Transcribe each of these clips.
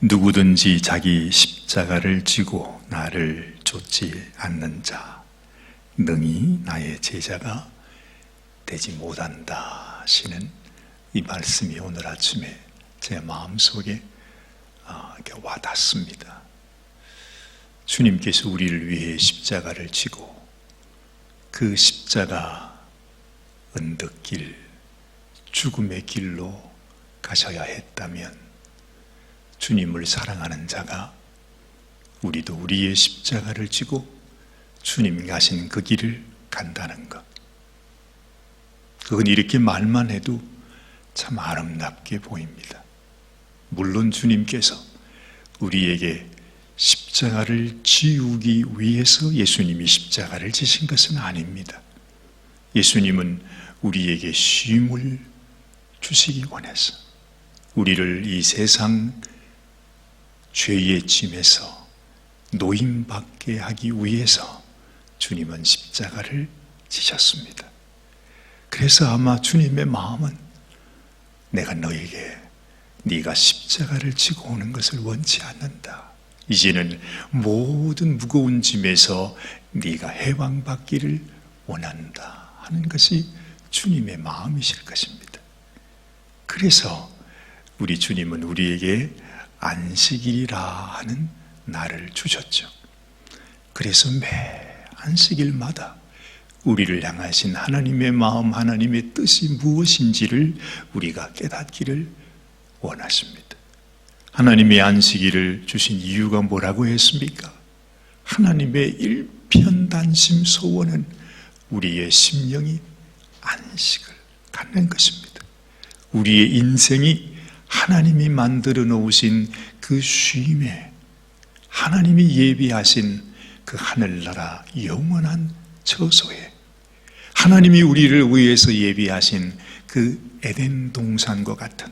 누구든지 자기 십자가를 지고 나를 쫓지 않는 자 능히 나의 제자가 되지 못한다 하시는 이 말씀이 오늘 아침에 제 마음속에 이렇게 와닿습니다. 주님께서 우리를 위해 십자가를 지고 그 십자가 언덕길, 죽음의 길로 가셔야 했다면 주님을 사랑하는 자가 우리도 우리의 십자가를 지고 주님 가신 그 길을 간다는 것, 그건 이렇게 말만 해도 참 아름답게 보입니다. 물론 주님께서 우리에게 십자가를 지우기 위해서 예수님이 십자가를 지신 것은 아닙니다. 예수님은 우리에게 쉼을 주시기 원해서 우리를 이 세상 죄의 짐에서 노임받게 하기 위해서 주님은 십자가를 지셨습니다. 그래서 아마 주님의 마음은 내가 너에게 네가 십자가를 지고 오는 것을 원치 않는다. 이제는 모든 무거운 짐에서 네가 해방받기를 원한다 하는 것이 주님의 마음이실 것입니다. 그래서 우리 주님은 우리에게 안식일이라 하는 날을 주셨죠. 그래서 매 안식일마다 우리를 향하신 하나님의 마음, 하나님의 뜻이 무엇인지를 우리가 깨닫기를 원하십니다. 하나님의 안식일을 주신 이유가 뭐라고 했습니까? 하나님의 일편단심 소원은 우리의 심령이 안식을 갖는 것입니다. 우리의 인생이 하나님이 만들어 놓으신 그 쉼에, 하나님이 예비하신 그 하늘나라 영원한 처소에, 하나님이 우리를 위해서 예비하신 그 에덴 동산과 같은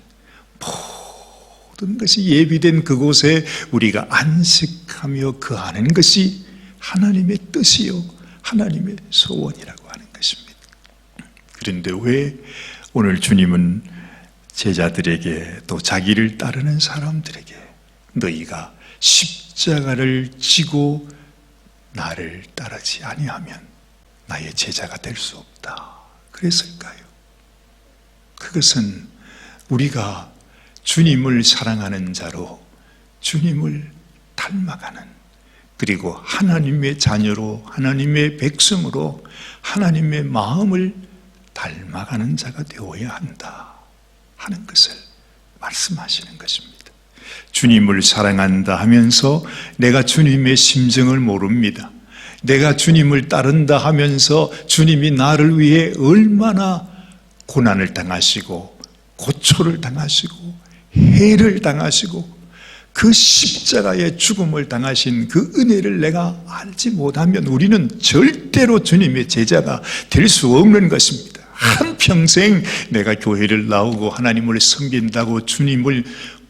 모든 것이 예비된 그곳에 우리가 안식하며 거하는 것이 하나님의 뜻이요 하나님의 소원이라고 하는 것입니다. 그런데 왜 오늘 주님은 제자들에게 또 자기를 따르는 사람들에게 너희가 십자가를 지고 나를 따르지 아니하면 나의 제자가 될 수 없다 그랬을까요? 그것은 우리가 주님을 사랑하는 자로 주님을 닮아가는, 그리고 하나님의 자녀로 하나님의 백성으로 하나님의 마음을 닮아가는 자가 되어야 한다 하는 것을 말씀하시는 것입니다. 주님을 사랑한다 하면서 내가 주님의 심정을 모릅니다. 내가 주님을 따른다 하면서 주님이 나를 위해 얼마나 고난을 당하시고 고초를 당하시고 해를 당하시고 그 십자가의 죽음을 당하신 그 은혜를 내가 알지 못하면 우리는 절대로 주님의 제자가 될 수 없는 것입니다. 한평생 내가 교회를 나오고 하나님을 섬긴다고 주님을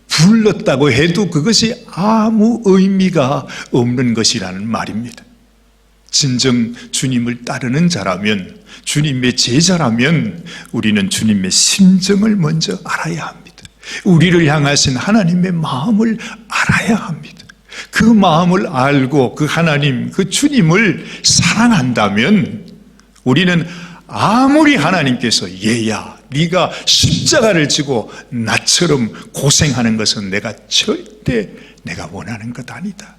불렀다고 해도 그것이 아무 의미가 없는 것이라는 말입니다. 진정 주님을 따르는 자라면, 주님의 제자라면 우리는 주님의 심정을 먼저 알아야 합니다. 우리를 향하신 하나님의 마음을 알아야 합니다. 그 마음을 알고 그 하나님, 그 주님을 사랑한다면 우리는 아무리 하나님께서 얘야 네가 십자가를 지고 나처럼 고생하는 것은 내가 절대 내가 원하는 것 아니다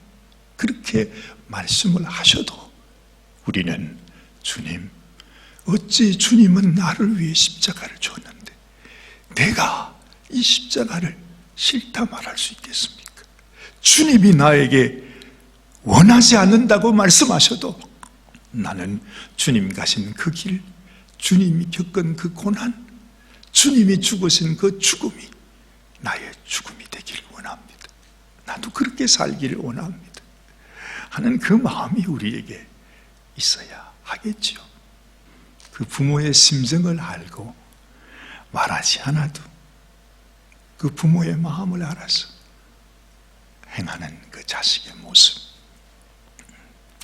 그렇게 말씀을 하셔도 우리는 주님, 어찌 주님은 나를 위해 십자가를 줬는데 내가 이 십자가를 싫다 말할 수 있겠습니까? 주님이 나에게 원하지 않는다고 말씀하셔도 나는 주님 가신 그 길, 주님이 겪은 그 고난, 주님이 죽으신 그 죽음이 나의 죽음이 되기를 원합니다. 나도 그렇게 살기를 원합니다 하는 그 마음이 우리에게 있어야 하겠지요. 그 부모의 심정을 알고 말하지 않아도 그 부모의 마음을 알아서 행하는 그 자식의 모습,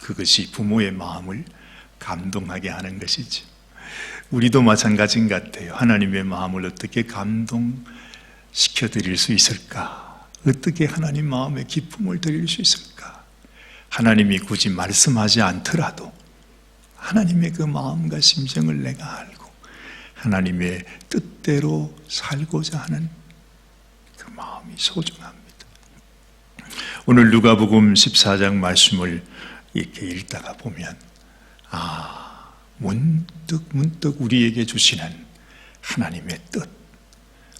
그것이 부모의 마음을 감동하게 하는 것이지. 우리도 마찬가지인 것 같아요. 하나님의 마음을 어떻게 감동시켜 드릴 수 있을까 어떻게 하나님 마음에 기쁨을 드릴 수 있을까? 하나님이 굳이 말씀하지 않더라도 하나님의 그 마음과 심정을 내가 알고 하나님의 뜻대로 살고자 하는 그 마음이 소중합니다. 오늘 누가복음 14장 말씀을 이렇게 읽다가 보면 문득 우리에게 주시는 하나님의 뜻,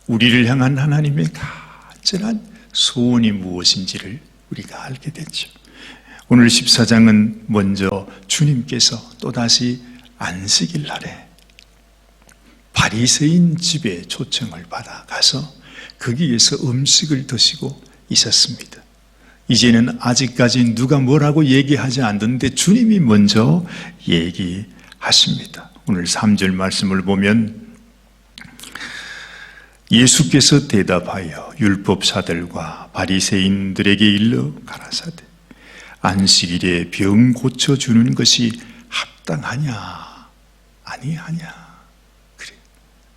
우리를 향한 하나님의 간절한 소원이 무엇인지를 우리가 알게 됐죠. 오늘 14장은 먼저 주님께서 또다시 안식일 날에 바리새인 집에 초청을 받아 가서 거기에서 음식을 드시고 있었습니다. 이제는 아직까지 누가 뭐라고 얘기하지 않는데 주님이 먼저 얘기하십니다. 오늘 3절 말씀을 보면 예수께서 대답하여 율법사들과 바리새인들에게 일러 가라사대 안식일에 병 고쳐주는 것이 합당하냐 아니하냐. 그래.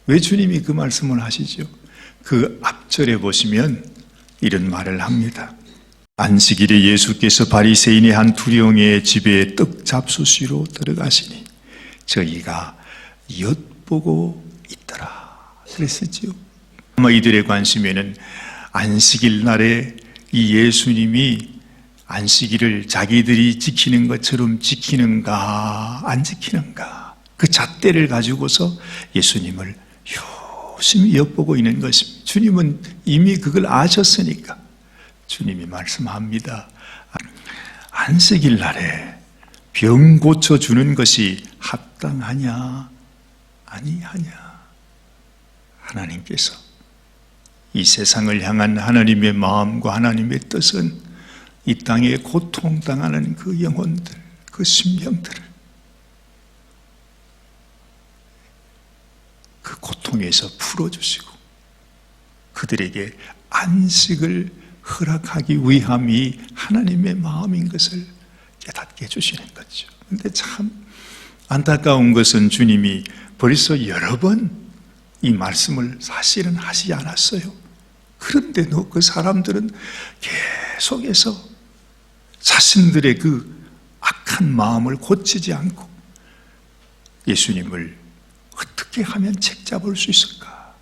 왜 주님이 그 말씀을 하시죠? 그 앞절에 보시면 이런 말을 합니다. 안식일에 예수께서 바리새인의 한 두령의 집에 떡 잡수시러 들어가시니 저희가 엿보고 있더라 그랬었죠. 아마 이들의 관심에는 안식일 날에 이 예수님이 안식일을 자기들이 지키는 것처럼 지키는가 안 지키는가 그 잣대를 가지고서 예수님을 유심히 엿보고 있는 것입니다. 주님은 이미 그걸 아셨으니까 주님이 말씀합니다. 안식일 날에 병 고쳐주는 것이 합당하냐 아니하냐. 하나님께서 이 세상을 향한 하나님의 마음과 하나님의 뜻은 이 땅에 고통당하는 그 영혼들, 그 심령들을 그 고통에서 풀어주시고 그들에게 안식을 허락하기 위함이 하나님의 마음인 것을 깨닫게 해주시는 거죠. 그런데 참 안타까운 것은 주님이 벌써 여러 번 이 말씀을 사실은 하시지 않았어요. 그런데도 그 사람들은 계속해서 자신들의 그 악한 마음을 고치지 않고 예수님을 어떻게 하면 책잡을 수 있을까?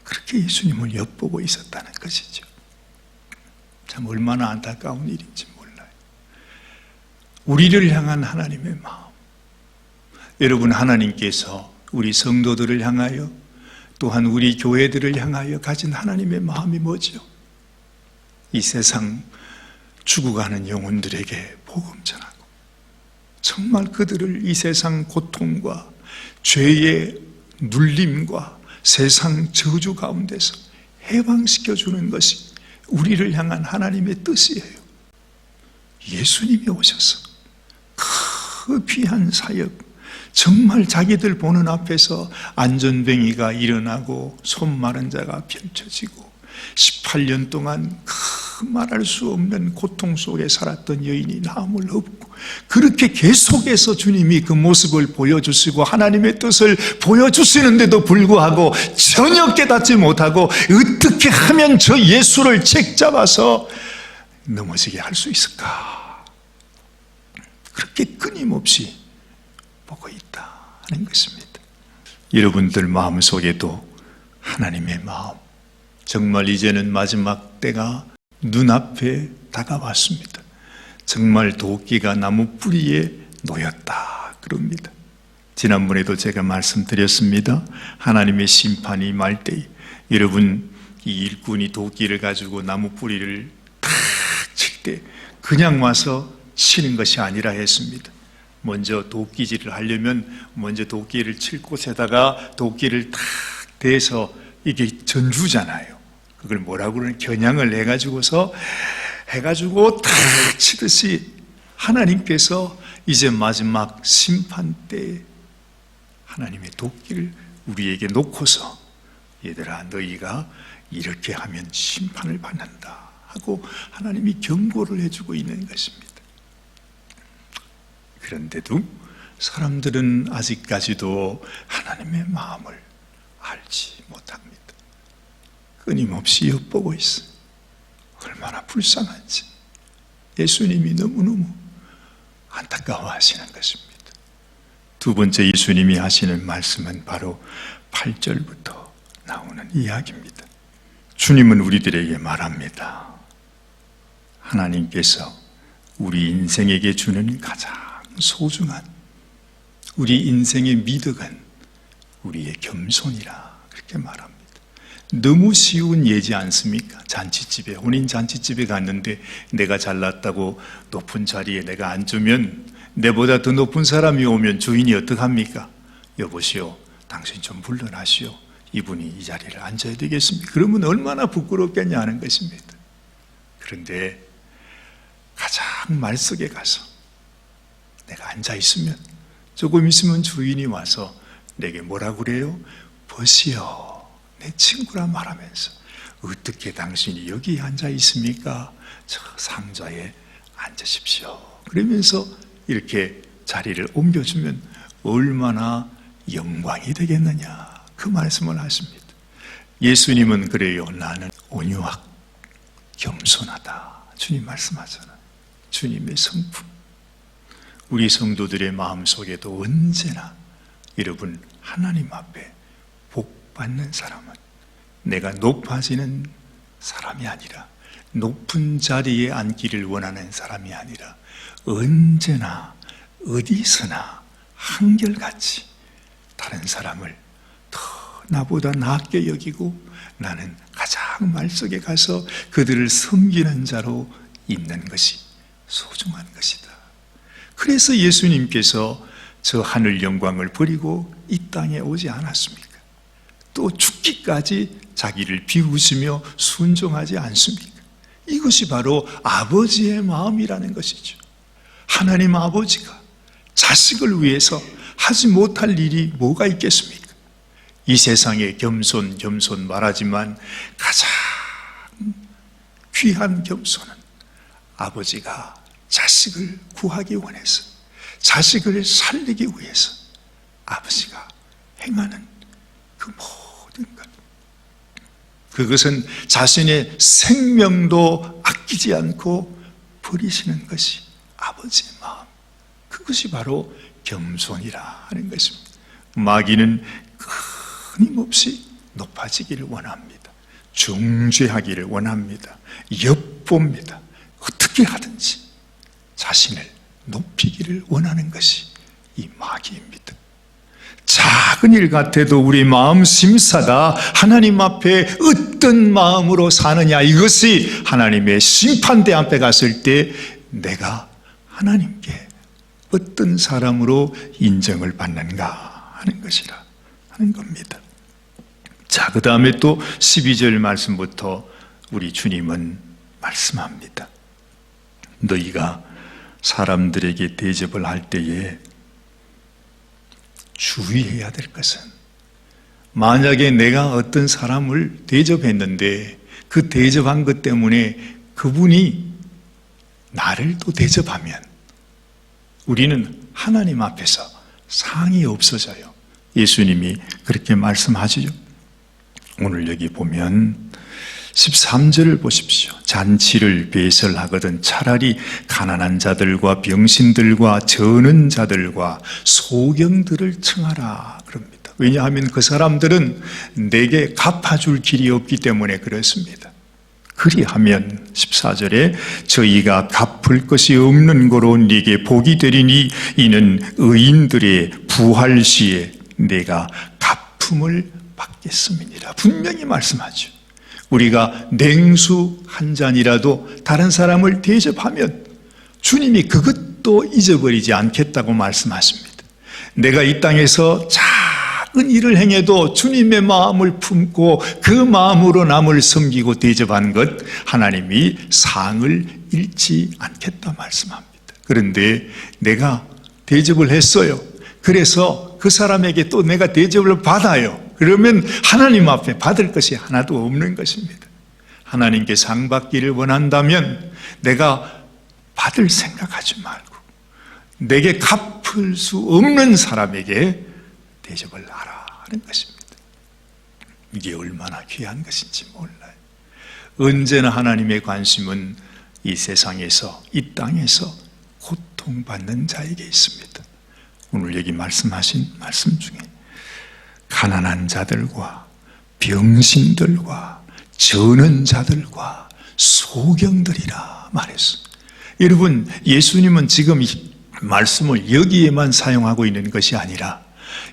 그렇게 예수님을 엿보고 있었다는 것이죠. 참 얼마나 안타까운 일인지 몰라요. 우리를 향한 하나님의 마음. 여러분, 하나님께서 우리 성도들을 향하여 또한 우리 교회들을 향하여 가진 하나님의 마음이 뭐죠? 이 세상 죽어가는 영혼들에게 복음 전하고 정말 그들을 이 세상 고통과 죄의 눌림과 세상 저주 가운데서 해방시켜주는 것이 우리를 향한 하나님의 뜻이에요. 예수님이 오셔서 그 귀한 사역, 정말 자기들 보는 앞에서 안전뱅이가 일어나고 손 마른 자가 펼쳐지고 18년 동안 그 말할 수 없는 고통 속에 살았던 여인이 나음을 얻고 그렇게 계속해서 주님이 그 모습을 보여주시고 하나님의 뜻을 보여주시는데도 불구하고 전혀 깨닫지 못하고 어떻게 하면 저 예수를 책잡아서 넘어지게 할 수 있을까? 그렇게 끊임없이 보고 있다 하는 것입니다. 여러분들 마음속에도 하나님의 마음, 정말 이제는 마지막 때가 눈앞에 다가왔습니다. 정말 도끼가 나무 뿌리에 놓였다 그럽니다. 지난번에도 제가 말씀드렸습니다. 하나님의 심판이 임할 때 여러분 이 일꾼이 도끼를 가지고 나무 뿌리를 탁 칠 때 그냥 와서 치는 것이 아니라 했습니다. 먼저 도끼질을 하려면 먼저 도끼를 칠 곳에다가 도끼를 탁 대서 이게 전주잖아요. 그걸 뭐라고 그러는 겨냥을 해가지고 탁 치듯이 하나님께서 이제 마지막 심판 때에 하나님의 도끼를 우리에게 놓고서 얘들아 너희가 이렇게 하면 심판을 받는다 하고 하나님이 경고를 해주고 있는 것입니다. 그런데도 사람들은 아직까지도 하나님의 마음을 알지 못합니다. 끊임없이 엿보고 있어요. 불쌍한지 예수님이 너무너무 안타까워하시는 것입니다. 두 번째 예수님이 하시는 말씀은 바로 8절부터 나오는 이야기입니다. 주님은 우리들에게 말합니다. 하나님께서 우리 인생에게 주는 가장 소중한 우리 인생의 미덕은 우리의 겸손이라 그렇게 말합니다. 너무 쉬운 예지 않습니까? 잔치집에, 혼인 잔치집에 갔는데 내가 잘났다고 높은 자리에 내가 앉으면 내보다 더 높은 사람이 오면 주인이 어떡합니까? 여보시오, 당신 좀 물러나시오. 이분이 이 자리를 앉아야 되겠습니까? 그러면 얼마나 부끄럽겠냐 하는 것입니다. 그런데 가장 말석에 가서 내가 앉아있으면 조금 있으면 주인이 와서 내게 뭐라 그래요? 보시오, 내 친구라 말하면서 어떻게 당신이 여기 앉아있습니까? 저 상자에 앉으십시오. 그러면서 이렇게 자리를 옮겨주면 얼마나 영광이 되겠느냐, 그 말씀을 하십니다. 예수님은 그래요. 나는 온유하고 겸손하다, 주님 말씀하잖아요. 주님의 성품. 우리 성도들의 마음속에도 언제나 여러분, 하나님 앞에 복 받는 사람은 내가 높아지는 사람이 아니라, 높은 자리에 앉기를 원하는 사람이 아니라 언제나 어디서나 한결같이 다른 사람을 더 나보다 낫게 여기고 나는 가장 말석에 가서 그들을 섬기는 자로 있는 것이 소중한 것이다. 그래서 예수님께서 저 하늘 영광을 버리고 이 땅에 오지 않았습니까? 또 죽기까지 자기를 비우시며 순종하지 않습니까? 이것이 바로 아버지의 마음이라는 것이죠. 하나님 아버지가 자식을 위해서 하지 못할 일이 뭐가 있겠습니까? 이 세상에 겸손 말하지만 가장 귀한 겸손은 아버지가 자식을 구하기 원해서, 자식을 살리기 위해서 아버지가 행하는 그 모든 것, 그것은 자신의 생명도 아끼지 않고 버리시는 것이 아버지의 마음, 그것이 바로 겸손이라 하는 것입니다. 마귀는 끊임없이 높아지기를 원합니다. 중죄하기를 원합니다. 엿봅니다. 어떻게 하든지 자신을 높이기를 원하는 것이 이 마귀입니다. 작은 일 같아도 우리 마음 심사가 하나님 앞에 어떤 마음으로 사느냐, 이것이 하나님의 심판대 앞에 갔을 때 내가 하나님께 어떤 사람으로 인정을 받는가 하는 것이라 하는 겁니다. 자, 그 다음에 또 12절 말씀부터 우리 주님은 말씀합니다. 너희가 사람들에게 대접을 할 때에 주의해야 될 것은, 만약에 내가 어떤 사람을 대접했는데 그 대접한 것 때문에 그분이 나를 또 대접하면 우리는 하나님 앞에서 상이 없어져요. 예수님이 그렇게 말씀하시죠. 오늘 여기 보면 13절을 보십시오. 잔치를 배설하거든 차라리 가난한 자들과 병신들과 저는 자들과 소경들을 청하라 그럽니다. 왜냐하면 그 사람들은 내게 갚아줄 길이 없기 때문에 그렇습니다. 그리하면 14절에 저희가 갚을 것이 없는 고로 네게 복이 되리니 이는 의인들의 부활 시에 내가 갚음을 받겠음이니라. 분명히 말씀하죠. 우리가 냉수 한 잔이라도 다른 사람을 대접하면 주님이 그것도 잊어버리지 않겠다고 말씀하십니다. 내가 이 땅에서 작은 일을 행해도 주님의 마음을 품고 그 마음으로 남을 섬기고 대접한 것, 하나님이 상을 잃지 않겠다 말씀합니다. 그런데 내가 대접을 했어요. 그래서 그 사람에게 또 내가 대접을 받아요. 그러면 하나님 앞에 받을 것이 하나도 없는 것입니다. 하나님께 상 받기를 원한다면 내가 받을 생각하지 말고 내게 갚을 수 없는 사람에게 대접을 하라 하는 것입니다. 이게 얼마나 귀한 것인지 몰라요. 언제나 하나님의 관심은 이 세상에서, 이 땅에서 고통받는 자에게 있습니다. 오늘 여기 말씀하신 말씀 중에 가난한 자들과 병신들과 저는 자들과 소경들이라 말했어요. 여러분, 예수님은 지금 이 말씀을 여기에만 사용하고 있는 것이 아니라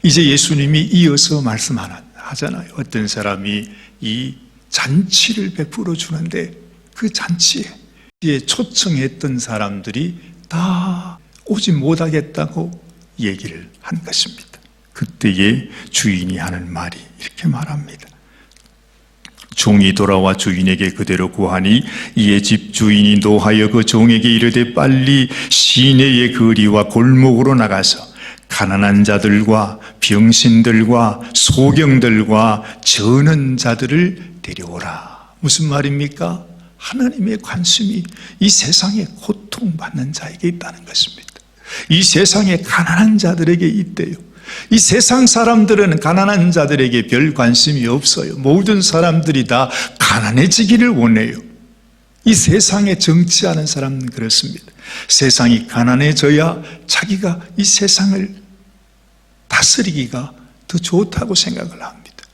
이제 예수님이 이어서 말씀하잖아요. 어떤 사람이 이 잔치를 베풀어 주는데 그 잔치에 초청했던 사람들이 다 오지 못하겠다고 얘기를 한 것입니다. 그때에 주인이 하는 말이 이렇게 말합니다. 종이 돌아와 주인에게 그대로 구하니 이에 집주인이 노하여 그 종에게 이르되 빨리 시내의 거리와 골목으로 나가서 가난한 자들과 병신들과 소경들과 저는 자들을 데려오라. 무슨 말입니까? 하나님의 관심이 이 세상에 고통받는 자에게 있다는 것입니다. 이 세상에 가난한 자들에게 있대요. 이 세상 사람들은 가난한 자들에게 별 관심이 없어요. 모든 사람들이 다 가난해지기를 원해요. 이 세상에 정치하는 사람은 그렇습니다. 세상이 가난해져야 자기가 이 세상을 다스리기가 더 좋다고 생각을 합니다.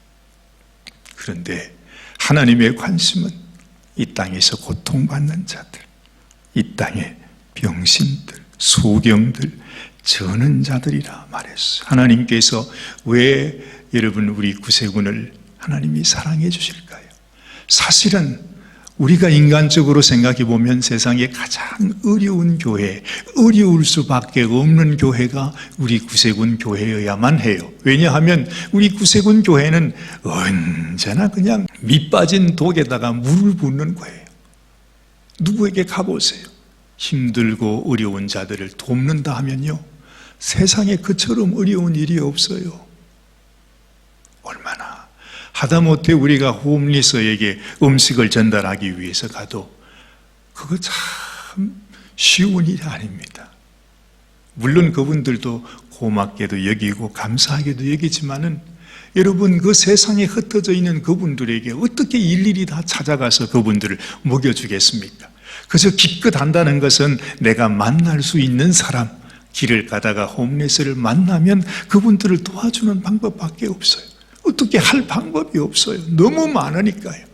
그런데 하나님의 관심은 이 땅에서 고통받는 자들, 이 땅의 병신들, 소경들, 저는 자들이라 말했어요. 하나님께서 왜 여러분 우리 구세군을 하나님이 사랑해 주실까요? 사실은 우리가 인간적으로 생각해 보면 세상에 가장 어려운 교회, 어려울 수밖에 없는 교회가 우리 구세군 교회여야만 해요. 왜냐하면 우리 구세군 교회는 언제나 그냥 밑 빠진 독에다가 물을 붓는 거예요. 누구에게 가보세요. 힘들고 어려운 자들을 돕는다 하면요, 세상에 그처럼 어려운 일이 없어요. 얼마나 하다못해 우리가 홈리스에게 음식을 전달하기 위해서 가도 그거 참 쉬운 일이 아닙니다. 물론 그분들도 고맙게도 여기고 감사하게도 여기지만은 여러분, 그 세상에 흩어져 있는 그분들에게 어떻게 일일이 다 찾아가서 그분들을 먹여주겠습니까? 그저 기껏 한다는 것은 내가 만날 수 있는 사람, 길을 가다가 홈리스를 만나면 그분들을 도와주는 방법밖에 없어요. 어떻게 할 방법이 없어요. 너무 많으니까요.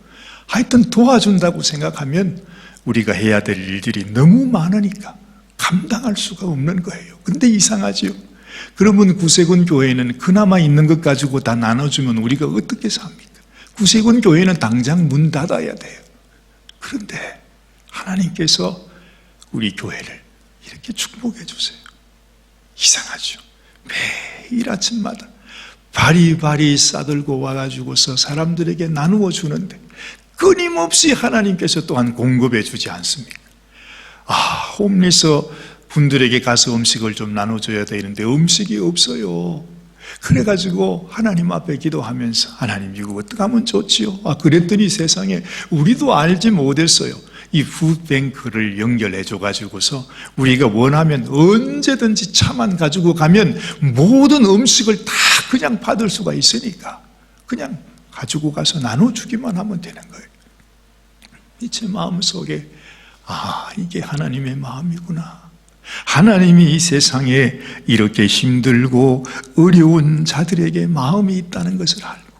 하여튼 도와준다고 생각하면 우리가 해야 될 일들이 너무 많으니까 감당할 수가 없는 거예요. 근데 이상하지요. 그러면 구세군 교회는 그나마 있는 것 가지고 다 나눠주면 우리가 어떻게 삽니까? 구세군 교회는 당장 문 닫아야 돼요. 그런데 하나님께서 우리 교회를 이렇게 축복해 주세요. 이상하죠. 매일 아침마다 바리바리 싸들고 와가지고서 사람들에게 나누어 주는데 끊임없이 하나님께서 또한 공급해 주지 않습니까? 홈리스 분들에게 가서 음식을 좀 나눠줘야 되는데 음식이 없어요. 그래가지고 하나님 앞에 기도하면서 하나님 이거 어떻게 하면 좋지요? 그랬더니 세상에 우리도 알지 못했어요. 이 푸드뱅크를 연결해 줘가지고서 우리가 원하면 언제든지 차만 가지고 가면 모든 음식을 다 그냥 받을 수가 있으니까 그냥 가지고 가서 나눠주기만 하면 되는 거예요. 제 마음속에 이게 하나님의 마음이구나. 하나님이 이 세상에 이렇게 힘들고 어려운 자들에게 마음이 있다는 것을 알고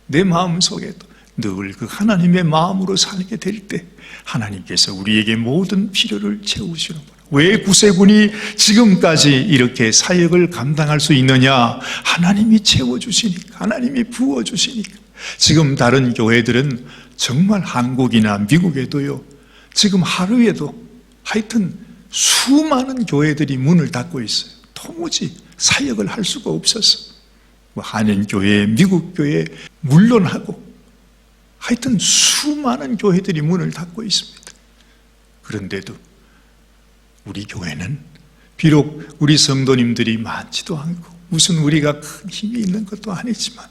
내 마음속에도 늘 그 하나님의 마음으로 살게 될 때 하나님께서 우리에게 모든 필요를 채우시는 거예요. 왜 구세군이 지금까지 이렇게 사역을 감당할 수 있느냐? 하나님이 채워주시니까, 하나님이 부어주시니까. 지금 다른 교회들은 정말 한국이나 미국에도요, 지금 하루에도 하여튼 수많은 교회들이 문을 닫고 있어요. 도무지 사역을 할 수가 없어서 한인교회, 미국교회 물론하고 하여튼 수많은 교회들이 문을 닫고 있습니다. 그런데도 우리 교회는 비록 우리 성도님들이 많지도 않고 무슨 우리가 큰 힘이 있는 것도 아니지만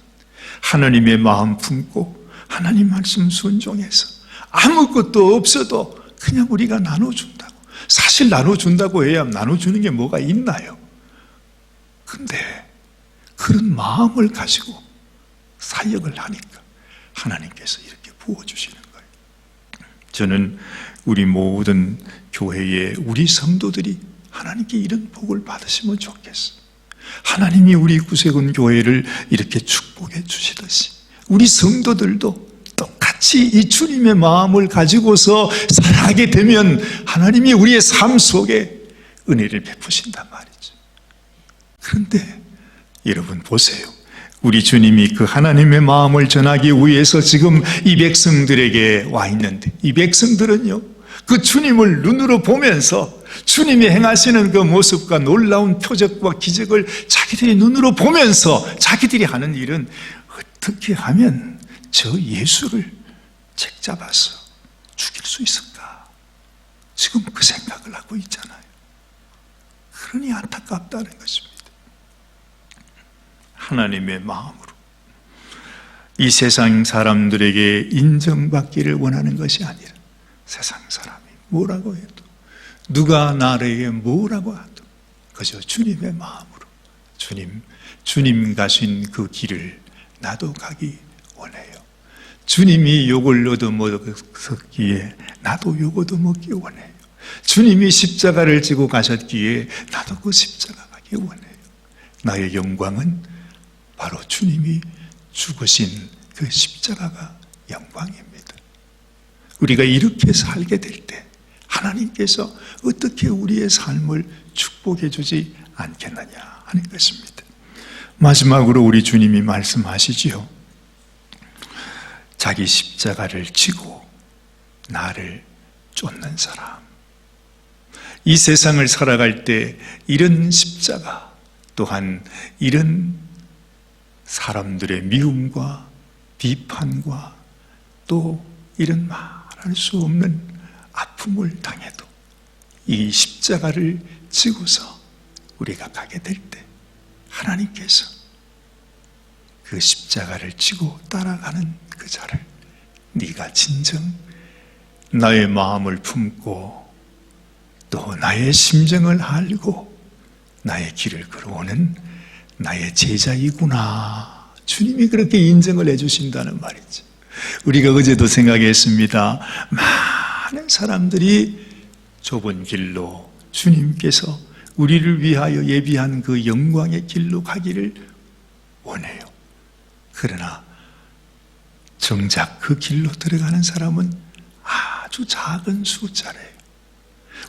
하나님의 마음 품고 하나님 말씀 순종해서 아무것도 없어도 그냥 우리가 나눠준다고. 사실 나눠준다고 해야 나눠주는 게 뭐가 있나요? 근데 그런 마음을 가지고 사역을 하니까 하나님께서 이렇게 부어주시는 거예요. 저는 우리 모든 교회의 우리 성도들이 하나님께 이런 복을 받으시면 좋겠어요. 하나님이 우리 구세군 교회를 이렇게 축복해 주시듯이 우리 성도들도 똑같이 이 주님의 마음을 가지고서 살아가게 되면 하나님이 우리의 삶 속에 은혜를 베푸신단 말이죠. 그런데 여러분 보세요. 우리 주님이 그 하나님의 마음을 전하기 위해서 지금 이 백성들에게 와 있는데, 이 백성들은요, 그 주님을 눈으로 보면서 주님이 행하시는 그 모습과 놀라운 표적과 기적을 자기들이 눈으로 보면서 자기들이 하는 일은 어떻게 하면 저 예수를 책잡아서 죽일 수 있을까? 지금 그 생각을 하고 있잖아요. 그러니 안타깝다는 것입니다. 하나님의 마음으로 이 세상 사람들에게 인정받기를 원하는 것이 아니라 세상 사람이 뭐라고 해도 누가 나에게 뭐라고 해도 그저 주님의 마음으로 주님 가신 그 길을 나도 가기 원해요. 주님이 욕을 얻어먹었기에 나도 욕 얻어먹기 원해요. 주님이 십자가를 지고 가셨기에 나도 그 십자가 가기 원해요. 나의 영광은 바로 주님이 죽으신 그 십자가가 영광입니다. 우리가 이렇게 살게 될 때 하나님께서 어떻게 우리의 삶을 축복해 주지 않겠느냐 하는 것입니다. 마지막으로 우리 주님이 말씀하시지요. 자기 십자가를 지고 나를 쫓는 사람. 이 세상을 살아갈 때 이런 십자가 또한 이런 사람들의 미움과 비판과 또 이런 말할 수 없는 아픔을 당해도 이 십자가를 지고서 우리가 가게 될 때 하나님께서 그 십자가를 지고 따라가는 그 자를 네가 진정 나의 마음을 품고 또 나의 심정을 알고 나의 길을 걸어오는 나의 제자이구나. 주님이 그렇게 인정을 해주신다는 말이죠. 우리가 어제도 생각했습니다. 많은 사람들이 좁은 길로 주님께서 우리를 위하여 예비한 그 영광의 길로 가기를 원해요. 그러나 정작 그 길로 들어가는 사람은 아주 작은 숫자래요.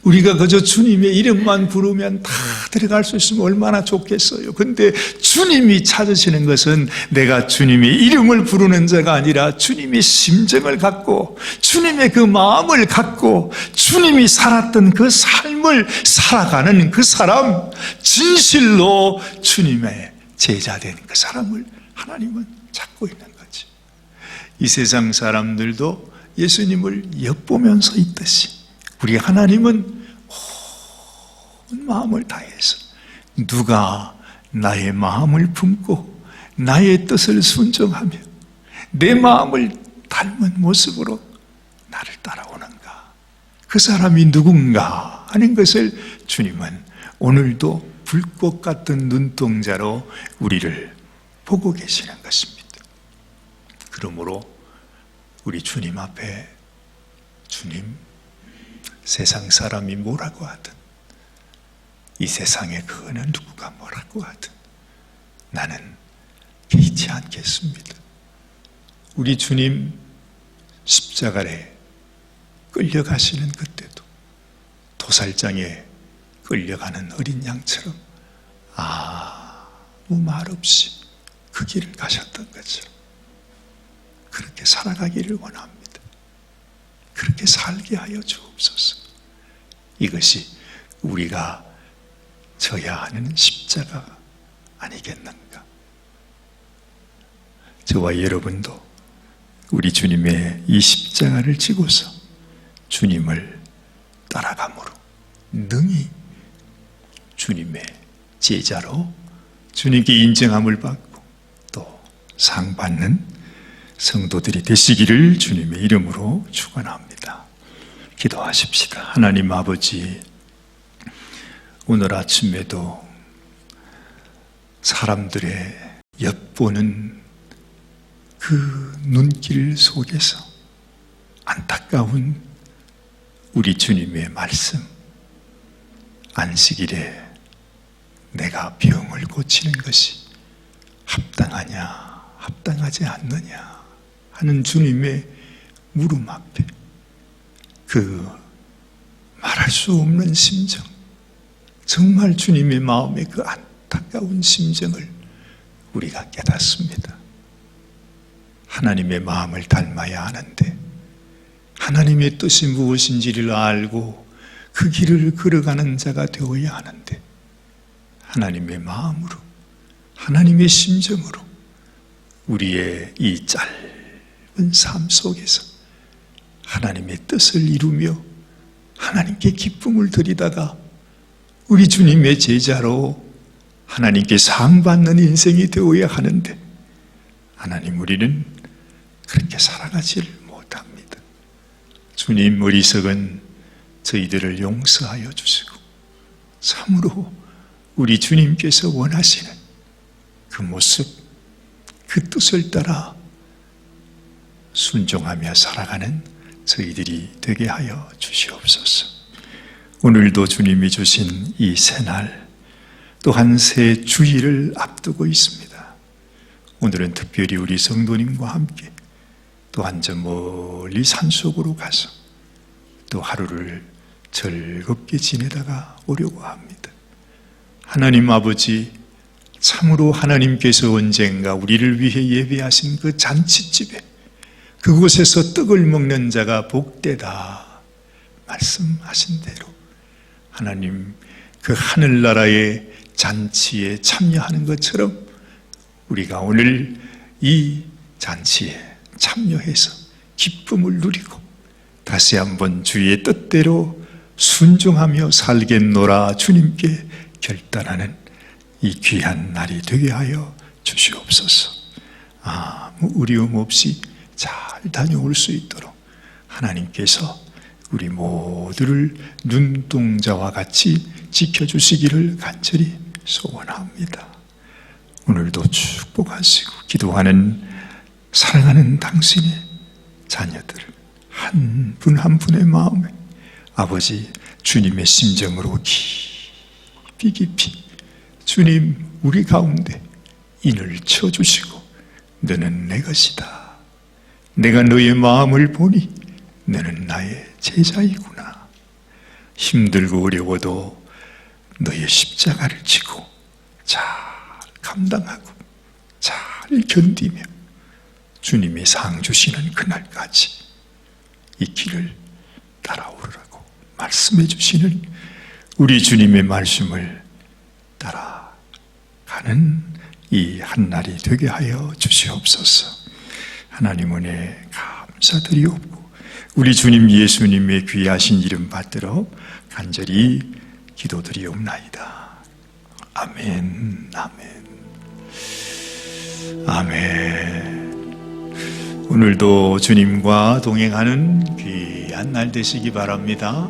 우리가 그저 주님의 이름만 부르면 다 들어갈 수 있으면 얼마나 좋겠어요. 근데 주님이 찾으시는 것은 내가 주님의 이름을 부르는 자가 아니라 주님의 심정을 갖고 주님의 그 마음을 갖고 주님이 살았던 그 삶을 살아가는 그 사람, 진실로 주님의 제자된 그 사람을 하나님은 찾고 있는 거지. 이 세상 사람들도 예수님을 엿보면서 있듯이 우리 하나님은 온 마음을 다해서 누가 나의 마음을 품고 나의 뜻을 순종하며 내 마음을 닮은 모습으로 나를 따라오는가, 그 사람이 누군가 하는 것을 주님은 오늘도 불꽃 같은 눈동자로 우리를 보고 계시는 것입니다. 그러므로 우리 주님 앞에 주님, 세상 사람이 뭐라고 하든 이 세상의 그 어느 누구가 뭐라고 하든 나는 개의치 않겠습니다. 우리 주님 십자가에 끌려가시는 그때도 도살장에 끌려가는 어린 양처럼 아무 말 없이 그 길을 가셨던 거죠. 그렇게 살아가기를 원합니다. 그렇게 살게 하여 주옵소서. 이것이 우리가 져야 하는 십자가 아니겠는가? 저와 여러분도 우리 주님의 이 십자가를 지고서 주님을 따라감으로 능히 주님의 제자로 주님께 인정함을 받고 또 상 받는 성도들이 되시기를 주님의 이름으로 축원합니다. 기도하십시다. 하나님 아버지, 오늘 아침에도 사람들의 엿보는 그 눈길 속에서 안타까운 우리 주님의 말씀, 안식일에 내가 병을 고치는 것이 합당하냐, 합당하지 않느냐 하는 주님의 물음 앞에 그 말할 수 없는 심정, 정말 주님의 마음의 그 안타까운 심정을 우리가 깨닫습니다. 하나님의 마음을 닮아야 하는데 하나님의 뜻이 무엇인지를 알고 그 길을 걸어가는 자가 되어야 하는데 하나님의 마음으로, 하나님의 심정으로 우리의 이 짧은 삶 속에서 하나님의 뜻을 이루며 하나님께 기쁨을 드리다가 우리 주님의 제자로 하나님께 상받는 인생이 되어야 하는데 하나님, 우리는 그렇게 살아가지를 못합니다. 주님, 어리석은 저희들을 용서하여 주시고 참으로 우리 주님께서 원하시는 그 모습, 그 뜻을 따라 순종하며 살아가는 저희들이 되게 하여 주시옵소서. 오늘도 주님이 주신 이 새날, 또한 새 주일을 앞두고 있습니다. 오늘은 특별히 우리 성도님과 함께 또한 저 멀리 산속으로 가서 또 하루를 즐겁게 지내다가 오려고 합니다. 하나님 아버지, 참으로 하나님께서 언젠가 우리를 위해 예배하신 그 잔치집에 그곳에서 떡을 먹는 자가 복되다 말씀하신 대로 하나님, 그 하늘나라의 잔치에 참여하는 것처럼 우리가 오늘 이 잔치에 참여해서 기쁨을 누리고 다시 한번 주의 뜻대로 순종하며 살겠노라 주님께 결단하는 이 귀한 날이 되게 하여 주시옵소서. 아무 어려움 없이 잘 다녀올 수 있도록 하나님께서 우리 모두를 눈동자와 같이 지켜주시기를 간절히 소원합니다. 오늘도 축복하시고 기도하는 사랑하는 당신의 자녀들 한 분 한 분의 마음에 아버지 주님의 심정으로 깊이 깊이 주님, 우리 가운데 인을 쳐주시고 너는 내 것이다, 내가 너의 마음을 보니 너는 나의 제자이구나, 힘들고 어려워도 너의 십자가를 지고 잘 감당하고 잘 견디며 주님이 상 주시는 그날까지 이 길을 따라오르라고 말씀해 주시는 우리 주님의 말씀을 따라가는 이 한날이 되게 하여 주시옵소서. 하나님 은혜 감사드리옵고 우리 주님 예수님의 귀하신 이름 받들어 간절히 기도드리옵나이다. 아멘, 아멘, 아멘. 오늘도 주님과 동행하는 귀한 날 되시기 바랍니다.